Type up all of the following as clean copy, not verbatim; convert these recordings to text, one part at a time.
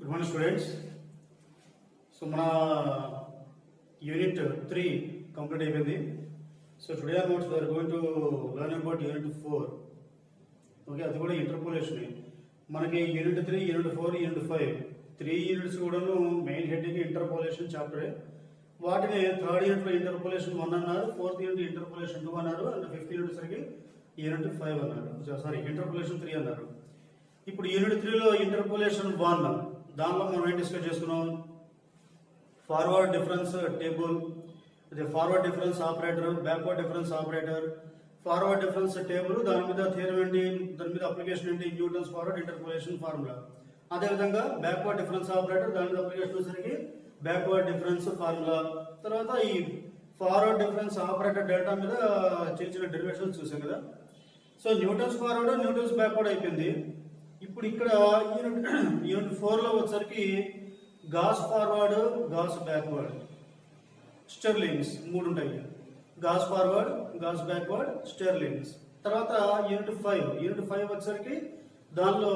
Good morning, students. So, mana unit 3 complete అయిపోయింది. So today onwards we are going to learn about unit 4. Okay, అది కూడా interpolation. మనకి unit 3, unit 4, unit 5 3 units కూడాను main heading interpolation చాప్టరే. వాటిని third unit లో interpolation 1 అన్నారు, fourth unit interpolation 2 అన్నారు, and fifth unit సరికి యూనిట్ 5 అన్నారు. సారీ, ఇంటర్పోలేషన్ 3 అన్నారు. ఇప్పుడు యూనిట్ 3 లో ఇంటర్పోలేషన్ 1 దానిలో మనం ఏం డిస్కస్ చేసుకున్నాం? ఫార్వర్డ్ డిఫరెన్స్ టేబుల్, అదే forward difference operator, backward difference operator, forward difference table, దాని మీద థియరం ఏంటి, దాని మీద అప్లికేషన్ ఏంటి, న్యూటన్స్ ఫార్వర్డ్ ఇంటర్పోలేషన్ ఫార్ములా. అదేవిధంగా బ్యాక్వర్డ్ డిఫరెన్స్ ఆపరేటర్, దాని మీద అప్లికేషన్ వచ్చేసరికి బ్యాక్వర్డ్ డిఫరెన్స్ ఫార్ములా. తర్వాత ఈ ఫార్వర్డ్ డిఫరెన్స్ ఆపరేటర్ డేటా మీద చిన్న చిన్న డెరివేషన్స్ చూసాం కదా. So Newton's forward, Newton's backward అయిపోయింది. ఇప్పుడు ఇక్కడ యూనిట్ 4 లో వచ్చేసరికి Gauss forward, Gauss backward, Stirling's 3 ఉంటాయి. Gauss forward, Gauss backward, Stirling's. తర్వాత యూనిట్ 5 వచ్చేసరికి దానిలో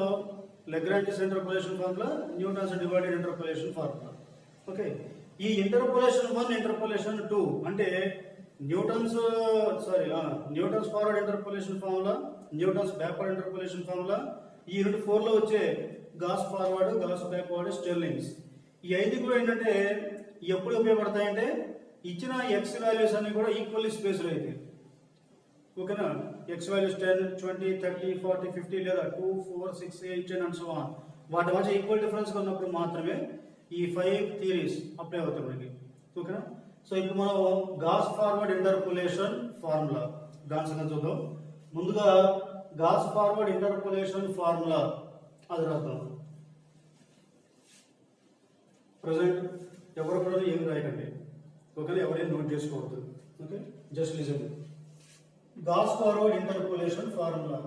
Lagrange interpolation formula, Newton's divided interpolation formula. Okay, ఈ ఇంటర్పోలేషన్ 1, ఇంటర్పోలేషన్ 2 అంటే Newton's forward interpolation formula, Newton's backward interpolation formula, ఈ యూనిట్ 4 లో వచ్చే Gauss forward, Gauss backward, Stirling's. ఈ 5 కూడా ఏంటంటే ఎప్పుడు ఉపయోగపడతాయంటే ఇచ్చిన ఎక్స్ వాల్యూస్ అన్ని కూడా ఈక్వల్లీ స్పేస్డ్ అయితే. ఓకేనా, ఎక్స్ వాల్యూస్ 10, 20, 30, 40, 50 లేదా 2, 4, 6, 8, 10 అండ్ సో ఆన్ వాటి మధ్య ఈక్వల్ డిఫరెన్స్ ఉన్నప్పుడు మాత్రమే ఈ 5 థియరీస్ అప్లై అవుతాయి మనకి. ఓకేనా, సో ఇప్పుడు మనం గాస్ ఫార్వర్డ్ ఇంటర్పోలేషన్ ఫార్ములా దాని సంగతి చూద్దాం. ముందుగా గాస్ ఫార్వర్డ్ ఇంటర్పోలేషన్ ఫార్ములా అది రాద్దాం. ప్రజెంట్ ఎవరు కూడా ఏమి రాయకండి, ఓకేనా, ఎవరైనా నోట్ చేసుకోవద్దు. Okay, just listen. Gauss forward interpolation formula.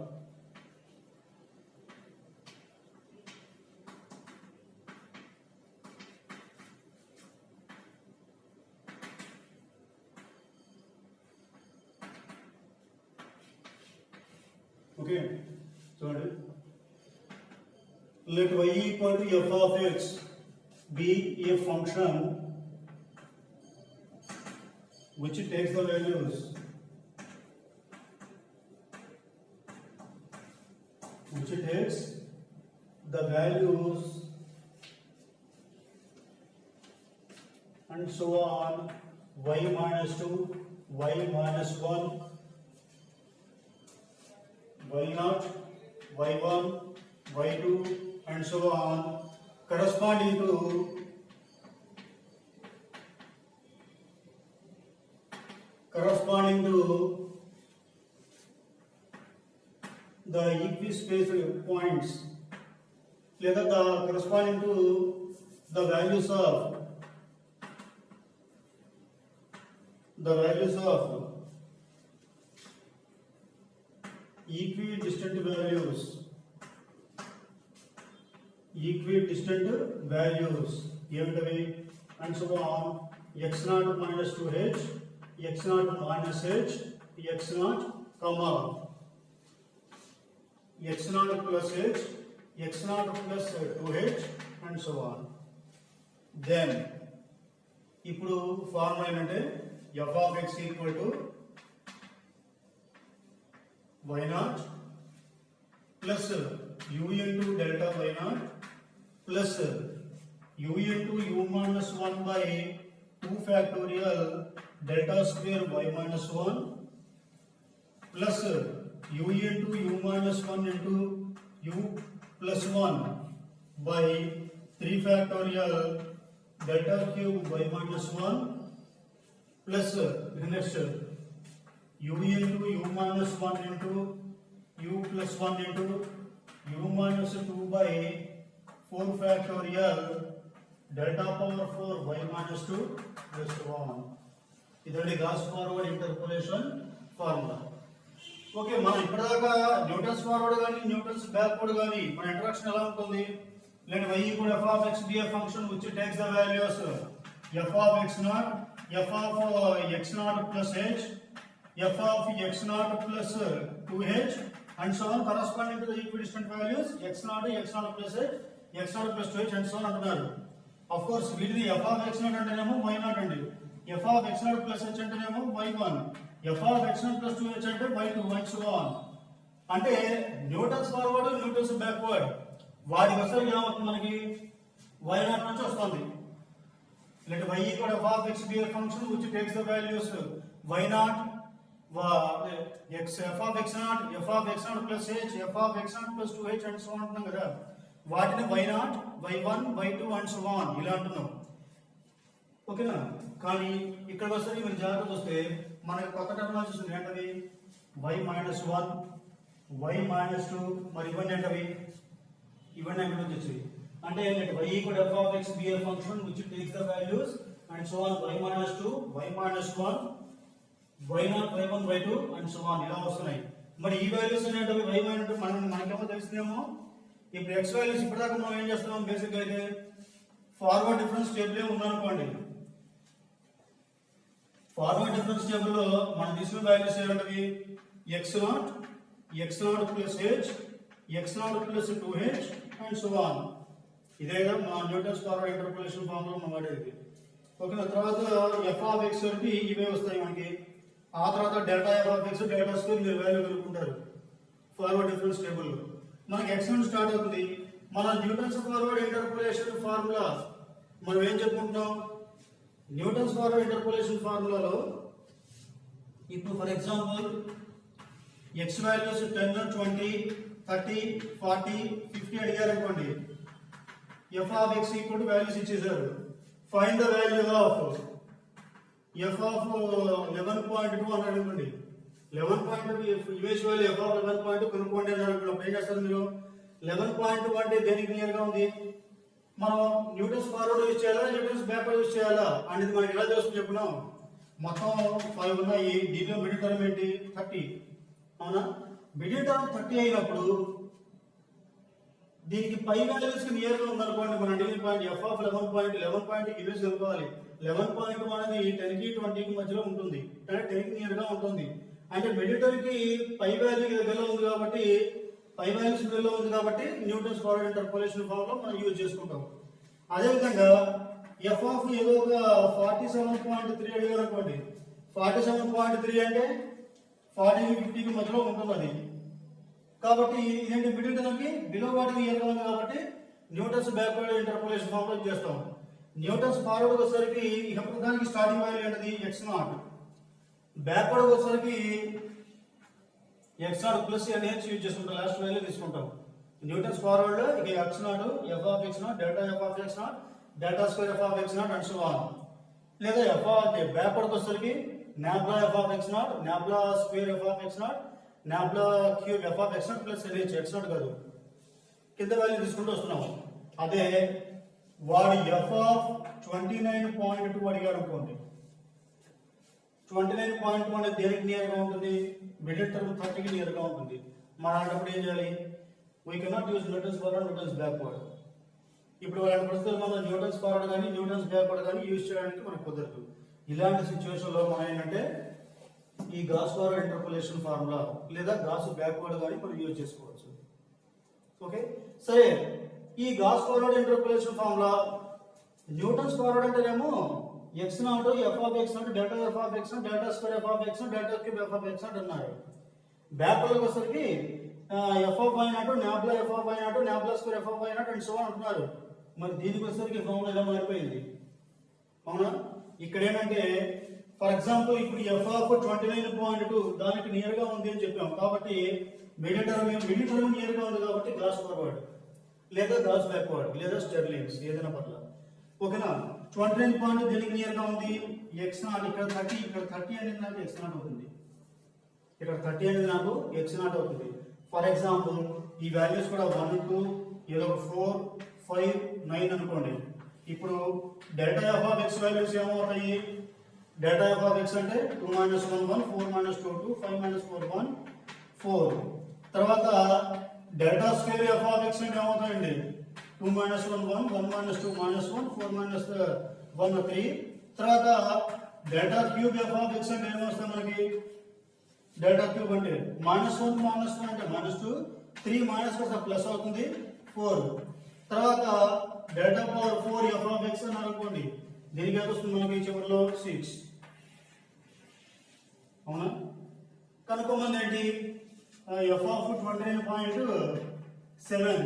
Okay, చూడండి. Let y equal to f of x be a function which takes the values and so on, y minus 2, y minus 1, y0, y1, y2 and so on, corresponding to the equispaced points, లేదా corresponding to the values of equidistant values ఏమిటవి? and so on, x0 minus 2h, x0 minus h, x0 comma x0 plus h, x0 plus 2h and so on. Then ఇప్పుడు formula ఏంటంటే f of x equal to y0 plus u into delta y0 plus u into u minus 1 by 2 factorial delta square y minus 1 plus u into u minus 1 into u plus 1 by 3 factorial delta cube y minus 1 plus next u into u minus 1 into u plus 1 into u minus 2 by 4 factorial delta power 4 y minus 2 plus 1. ఇదండి Gauss forward interpolation formula. Okay, మనం ఇప్పటిదాకా Newton's forward కానీ Newton's backward కానీ మన introduction ఎలా ఉంటుంది? let y equal f of x be a function which takes the values f of x0, f of x0 plus h, f of x0 plus 2h and so on, corresponding to the equidistant values x0, x0 plus h, X not plus 2h and so on అంటున్నారు. Of course వీటిని F of X not అంటేనేమో why not అండి, F of X not plus H అంటేనేమో y1, F of X not plus 2h అంటే y2 and so on. అంటే Newton's forward Newton's backward వాటికి వస్తే ఏమవుతుంది మనకి y నాట్ నుంచి వస్తుంది. let y equal f of x be a function which takes the values y naught x f of x naught plus h f of x naught plus 2h and so on అంటున్నాం కదా, వాటిని y naught y1 y2 and so on ఇలా అంటున్నాం. ఓకేనా? కానీ ఇక్కడ వస్తే మీరు జాగ్రత్త వస్తే మనకి కొత్త టెర్మినాలజీస్ ఏంటవి y minus 1 y minus 2 మరి ఇవన్నీ ఏంటవి ఇవన్నీ ఎక్కడ నుంచి వచ్చాయి అంటే let y equal f of x be a function which takes the values and so on y minus 2 y minus 1 y naught y1 y2 and so on ఇలా వస్తున్నాయి. మరి ఈ వాల్యూస్ అనేటివి y minus 2 మనకేమో తెలిసిందేమో. ఇప్పుడు x వాల్యూస్ ఇప్పటిదాకా మనం ఏం చేస్తున్నాం బేసిక్ గా అయితే ఫార్వర్డ్ డిఫరెన్స్ టేబుల్ ఉందనుకోండి, ఫార్వర్డ్ డిఫరెన్స్ టేబుల్ లో మనం తీసుకున్న వాల్యూస్ ఏంటవి x naught plus h x naught plus 2h and so on. ఇదేగా మా న్యూటన్స్ ఫార్వర్డ్ ఇంటర్పోలేషన్ ఫార్ములా మనం వాడేది. ఓకేనా? తర్వాత ఎఫ్ ఆఫ్ ఎక్స్ కి ఇవే వస్తాయి మనకి. ఆ తర్వాత delta F of X delta square మీరు వాల్యూ కలుపుకుంటారు ఫార్వర్డ్ డిఫరెన్స్ టేబుల్. మనకి ఎక్స్ నుండి స్టార్ట్ అవుతుంది. మన న్యూటన్స్ ఫార్వర్డ్ ఇంటర్పోలేషన్ ఫార్ములా మనం ఏం చెప్పుకుంటున్నాం, న్యూటన్స్ ఫార్వర్డ్ ఇంటర్పోలేషన్ ఫార్ములాలో ఇప్పుడు ఫర్ ఎగ్జాంపుల్ ఎక్స్ వాల్యూస్ 10 20 30 40 50 అడిగారు అనుకోండి, f of x equal to values ఇచ్చేసారు. Find the value of f of 11.2 అన్నాడు అనుకోండి, 11.2 ఇమేజ్ వాల్యూ f of 11.2 కనుక్కోండి అన్నారు అనుకోండి. అప్పుడు ఏం చేస్తారు మీరు 11.2 అంటే దేనికి నియర్ గా ఉంది, మనం న్యూటన్స్ ఫార్వర్డ్ యూజ్ చేయాలా న్యూటన్స్ బ్యాక్వర్డ్ యూజ్ చేయాలా అనేది మనకి ఎలా తెలుస్తుంది చెప్పుకున్నాం. మొత్తం 5 ఉన్నాయి, దీనిలో మిడిల్ టర్మ్ ఏంటి 30 అవునా. మిడిల్ టర్మ్ 30 అయినప్పుడు దీనికి పై వాల్యూస్ కి నియర్ గా ఉందనుకోండి, మన అడిగిన పాయింట్ ఎఫ్ ఆఫ్ 11 ఇమేజ్ కనుక్కోవాలి. 11.2 అనేది 10 కి 20 కి మధ్యలో ఉంటుంది, అంటే 10 కి నియర్ గా ఉంటుంది. అంటే మిడిల్ టర్మ్ కి పై వాల్యూ దగ్గరలో ఉంది కాబట్టి, పై వాల్యూస్ దగ్గరలో ఉంది కాబట్టి న్యూటన్స్ ఫార్వర్డ్ ఇంటర్పోలేషన్ ఫార్ములా మనం యూజ్ చేసుకుంటాం. అదేవిధంగా ఎఫ్ ఆఫ్ ఏదో ఒక 47.3 అడిగారు అనుకోండి, 47.3 అంటే 40 కి 50 కి మధ్యలో ఉంటుంది అది. కాబట్టి ఇదేంటి మిడిల్ టర్మ్ కి బిలో వాటికి నియర్ గా ఉంది కాబట్టి Newton's backward interpolation formula use చేస్తాం. న్యూటన్స్ ఫార్వర్డ్ వచ్చేసరికి ఇక దానికి స్టార్టింగ్ వాల్యూ ఏంటిది x నాట్, బ్యాక్వర్డ్ వచ్చేసరికి x naught plus h use చేసుకుంటాం, లాస్ట్ వాల్యూ తీసుకుంటాం. న్యూటన్స్ ఫార్వర్డ్ ఇక x naught f of x naught delta f of x naught delta square f of x naught and so on. లేదా f of backward వచ్చేసరికి nabla f of x not nabla square f of x not nabla cube f of x naught plus h x not కాదు, కింద value తీసుకుంటూ వస్తున్నాం. అదే వాడు f of 29.2 అడిగాడు అనుకోండి, 29.2 అనేది దేనికి నియర్ గా ఉంటుంది, మిడిల్ టర్మ్ 30 కి నియర్ గా ఉంటుంది. మన అన్నప్పుడు ఏం చేయాలి, we cannot use Newton's forward Newton's backward. ఇప్పుడు వాళ్ళని ప్రస్తుతం మనం న్యూటన్స్ ఫార్వర్డ్ కానీ న్యూటన్స్ బ్యాక్వర్డ్ కానీ యూజ్ చేయడానికి మనకు కుదరదు. ఇలాంటి సిచ్యువేషన్ లో మనం ఏంటంటే ఈ గాస్ ఫార్వర్డ్ ఇంటర్పోలేషన్ ఫార్ములా లేదా గాస్ బ్యాక్వర్డ్ కానీ మనం యూజ్ చేసుకోవచ్చు. ఓకే సరే, ఈ Gauss forward interpolation formula Newton's forward అంటేనేమో x naught f of x naught delta f of x naught delta square f of x naught delta cube f of x not అన్నారు. Backward వచ్చేసరికి f of y not nabla f of y not nabla square f of y not and so on అంటున్నారు. మరి దీనికి వచ్చేసరికి formula ఎలా మారిపోయింది అవునా. ఇక్కడ ఏంటంటే ఫర్ ఎగ్జాంపుల్ ఇప్పుడు f ఆఫ్ 29.2 దానికి నియర్ గా ఉంది అని చెప్పాం కాబట్టి మిడిల్ టర్మ్ నియర్ గా ఉంది కాబట్టి గాస్ ఫార్వర్డ్ లేదా గాస్ బ్యాక్వర్డ్ లేదా స్టెర్లింగ్స్ ఏదైనా పర్ల. ఓకేనా. 29.2 దేనికి నియర్ గా ఉంది x నాట్, ఇక్కడ 30 అనేది నాకు x నాట్ అవుతుంది, ఇక్కడ 30 అనేది నాకు x నాట్ అవుతుంది. ఫర్ ఎగ్జాంపుల్ ఈ వాల్యూస్ కూడా 1 2 ఏదో 4 5 9 అనుకోండి. ఇప్పుడు delta f of x values ఏమవుతాయి, డెల్టా f ఆఫ్ x అంటే 2 - 1 1 4 - 2 2 5 - 4 1 4. తర్వాత delta square f of x అంటే ఏమవుతాయండి 2 - 1 1 1 - 2 -1 4 - 1 3. తర్వాత delta cube f of x అంటే ఏమొస్తుంది మనకి, డెల్టా క్యూబ్ అంటే -1 - 1 అంటే -2 3 మైనస్ వస్తే ప్లస్ అవుతుంది 4. తర్వాత delta power 4 F of X అని అనుకోండి, దీనికి ఎంత వస్తుంది మనకి చివరిలో 6. అవునా? కనుక్కోమంది ఏంటి? ఎఫ్ ఆఫ్ 29.7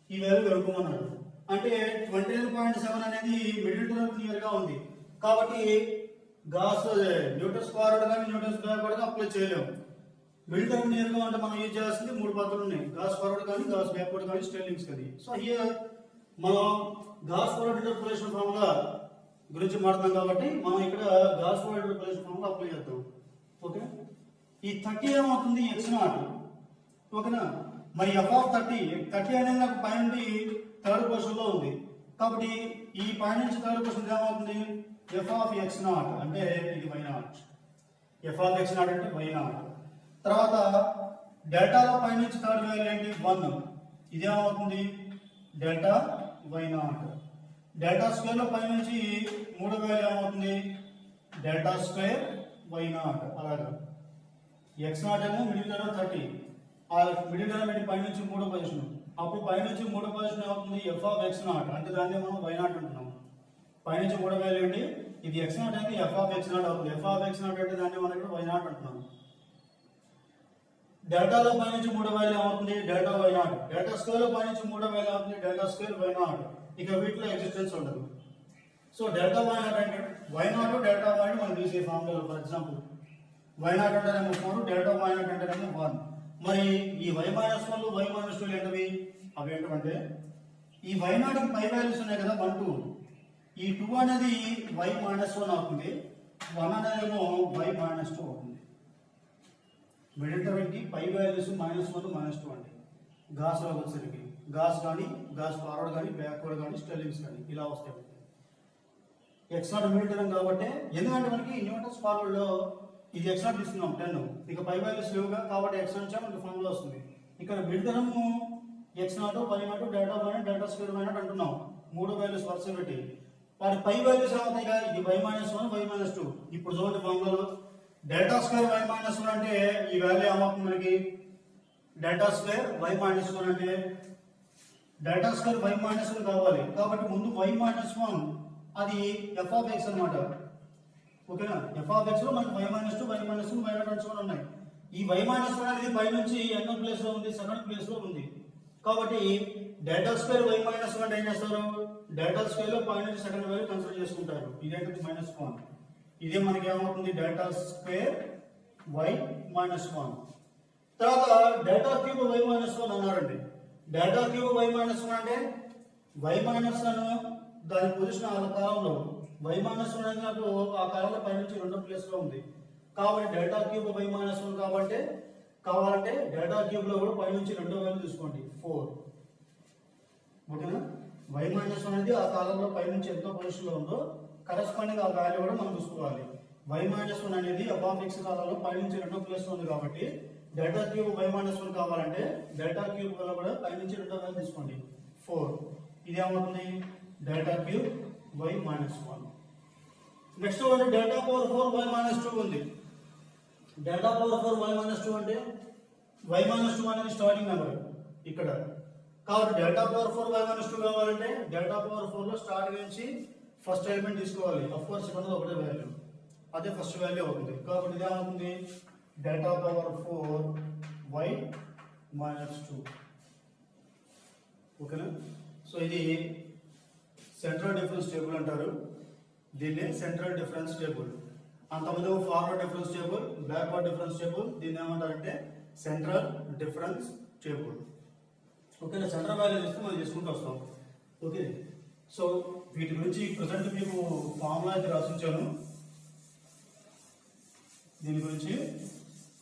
ఈ వాల్యూ కనుక్కోమన్నారు. అంటే 29.7 అనేది మిడిల్ టర్మ్ క్లియర్ గా ఉంది కాబట్టి గాస్ న్యూటన్స్ ఫార్వర్డ్ కానీ న్యూటన్స్ బ్యాక్వర్డ్ గా అప్లై చేయలేము. మిడిల్ టర్మ్ క్లియర్ గా అంటే మనం యూజ్ చేయాల్సింది 3 పద్ధతులు ఉన్నాయి, గాస్ ఫార్వర్డ్ కానీ గాస్ బ్యాక్వర్డ్ కానీ స్టెర్లింగ్స్ కానీ. సో హియర్ మనం గాస్ ఫార్వర్డ్ ఇంటర్పోలేషన్ ఫార్ములా గురించి మాట్లాడుతాం కాబట్టి మనం ఇక్కడ Gauss forward interpolation formula apply చేద్దాం. ఓకే, ఈ 30 ఏమవుతుంది? x0. ఓకేనా? మరి ఎఫ్ ఆఫ్ 30 అనేది నాకు పై నుండి థర్డ్ పొజిషన్ లో ఉంది కాబట్టి ఈ పై నుంచి థర్డ్ పొజిషన్ ఏమవుతుంది? ఎఫ్ ఆఫ్ x0 అంటే ఇది y0. ఎఫ్ ఆఫ్ x0 అంటే y0. తర్వాత డెల్టాలో పై నుంచి థర్డ్ వాల్యూ ఏంటి? 1. ఇదేమవుతుంది? Delta y0. డెల్టా స్క్వేర్ లో పై నుంచి మూడో వాల్యూ ఏమవుతుంది? Delta square y0. అలాగా x0 ఏమో మిడిల్ టర్మ్ 30, ఆ మిడిల్ టర్మ్ ఏంటి? పై నుంచి మూడో పొజిషన్. అప్పుడు పై నుంచి మూడో పొజిషన్ అవుతుంది ఎఫ్ ఆఫ్ x0 అంటే దాన్ని మనం y0 అంటున్నాం. పై నుంచి మూడో వాల్యూ ఏంటి? ఇది x0 అయితే ఎఫ్ ఆఫ్ x0 అవుతుంది. ఎఫ్ ఆఫ్ x0 అంటే దాన్ని మనం ఇక్కడ y0 అంటున్నాం. డెల్టాలో పై నుంచి మూడో వాల్యూ అవుతుంది డెల్టా y0. డెల్టా స్క్వేర్ లో పై నుంచి మూడో వాల్యూ అవుతుంది డెల్టా స్క్వేర్ y0. ఇక వీటిలో ఎగ్జిస్టెన్స్ ఉండదు. సో డెల్టా y0 అంటే y0 డెల్టా y0 మనం తీసే ఫార్ములా. ఫర్ ఎగ్జాంపుల్ y0 అంటేనేమో 4, డెల్టా y0 అంటేనేమో 1. మరి ఈ y - 1 y - 2 ఏంటవి? అవి ఏంటంటే ఈ y0 కి పై వాల్యూస్ ఉన్నాయి కదా 1 2, ఈ 2 అనేది y - 1 అవుతుంది, 1 అనేదేమో y - 2 అవుతుంది. మిడిల్ టర్మ్ కి పై వాల్యూస్ -1 -2 అంటే గాస్ లో వచ్చేసరికి గాస్ కానీ గాస్ ఫార్వర్డ్ కానీ బ్యాక్వర్డ్ కానీ స్టెర్లింగ్స్ కానీ ఇలా వస్తాయి. x0 మిడిల్ టర్మ్ కాబట్టి ఎందుకంటే మనకి న్యూటన్స్ ఫార్వర్డ్ లో ఇది x0 తీసుకున్నాం 10, ఇక పై వాల్యూస్ లేవుగా కాబట్టి x0 నుంచి మనకి ఫార్ములా వస్తుంది. ఇక్కడ middle term x0 y0 delta y0 delta square y0 అంటున్నాం, మూడు వాల్యూస్ వరుస పెట్టి. వాటి పై వాల్యూస్ ఏమవుతాయి? ఇది y - 1 y - 2. ఇప్పుడు చూడండి ఫార్ములాలో డెల్టా స్క్వేర్ y - 1 అంటే ఈ వాల్యూ ఏమవుతుంది మనకి? డెల్టా స్క్వేర్ y - 1 అంటే డెల్టా స్క్వేర్ y - 1 కావాలి కాబట్టి ముందు y - 1 అది ఎఫ్ ఆఫ్ ఎక్స్ అనమాట. ఓకేనా? ఎఫ్ ఆఫ్ ఎక్స్ లో మనకి y - 2 y - 1 y - ఉన్నాయి. ఈ y - 1 అనేది పై నుంచి ఎన్నో ప్లేస్ లో ఉంది? సెకండ్ ప్లేస్ లో ఉంది. కాబట్టి డెల్టా స్క్వేర్ y - 1 అంటే ఏం చేస్తారు? డెల్టా స్క్వేర్ లో పై నుంచి సెకండ్ వాల్యూ కన్సిడర్ చేసుకుంటారు. ఇదేంటి? -1. ఇదే మనకి ఏమవుతుంది? Delta square y - 1. తర్వాత డెల్టా క్యూబ్ y - 1 అన్నారండి. డెల్టా క్యూబ్ y - 1 అంటే y - 1 దాని పొజిషన్ ఆ కాలంలో y - 1 అనేది నాకు ఆ కాలంలో పై నుంచి రెండో ప్లేస్ లో ఉంది కాబట్టి డెల్టా క్యూబ్ y - 1 కాబట్టి కావాలంటే డెల్టా క్యూబ్ లో కూడా పై నుంచి రెండో వాల్యూ తీసుకోండి 4. ఓకేనా? y - 1 అనేది ఆ కాలంలో పై నుంచి ఎంతో పొజిషన్ లో ఉందో కరెస్పాండింగ్ ఆ వాల్యూ కూడా మనం చూసుకోవాలి. y - 1 అనేది f ఆఫ్ x కాలంలో పై నుంచి రెండో ప్లేస్ లో ఉంది కాబట్టి డెల్టా క్యూబ్ y - 1 కావాలంటే డెల్టా క్యూబ్ వల్ల కూడా పై నుంచి రెండో వాల్యూ తీసుకోండి 4. ఇది ఏమవుతుంది? Delta cube y - 1. నెక్స్ట్ అంటే డెల్టా పవర్ 4 y - 2 ఉంది. డెల్టా పవర్ 4 y - 2 అంటే y - 2 అనేది స్టార్టింగ్ నెంబర్ ఇక్కడ కాబట్టి డెల్టా పవర్ 4 y - 2 కావాలంటే డెల్టా పవర్ 4 లో స్టార్ట్ నుంచి ఫస్ట్ ఎలిమెంట్ తీసుకోవాలి. ఆఫ్ కోర్స్ ఇక్కడ ఒకటే వాల్యూ, అదే ఫస్ట్ వాల్యూ అవుతుంది కాబట్టి ఇది ఏమవుతుంది? Delta power 4 y - 2. ఓకేనా? సో ఇది సెంట్రల్ డిఫరెన్స్ టేబుల్ అంటారు. దీన్ని సెంట్రల్ డిఫరెన్స్ టేబుల్. అంతకుముందు forward difference table, backward difference table, దీన్ని ఏమంటారంటే సెంట్రల్ డిఫరెన్స్ టేబుల్. ఓకేనా? సెంట్రల్ వాల్యూ ఇస్తే మనం చేసుకుంటూ వస్తాం. ఓకే, సో వీటి గురించి ప్రజెంట్ మీకు ఫార్ములా అయితే రాసించాను. దీని గురించి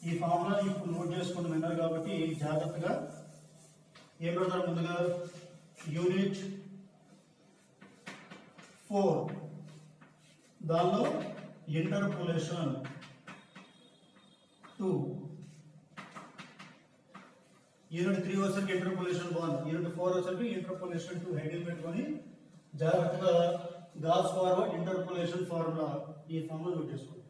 ఈ ఫార్ములా ఇప్పుడు నోట్ చేసుకుని విన్నారు కాబట్టి జాగ్రత్తగా ఏం పెడతారు? ముందుగా యూనిట్ 4 దానిలో ఇంటర్పోలేషన్ 2, యూనిట్ 3 వచ్చేసరికి ఇంటర్పోలేషన్ 1, యూనిట్ 4 వచ్చేసరికి ఇంటర్పోలేషన్ 2 హెడింగ్ పెట్టుకొని జాగ్రత్తగా గాస్ ఫార్వర్డ్ ఇంటర్పోలేషన్ ఫార్ములా ఈ ఫార్ములా నోట్ చేసుకోండి.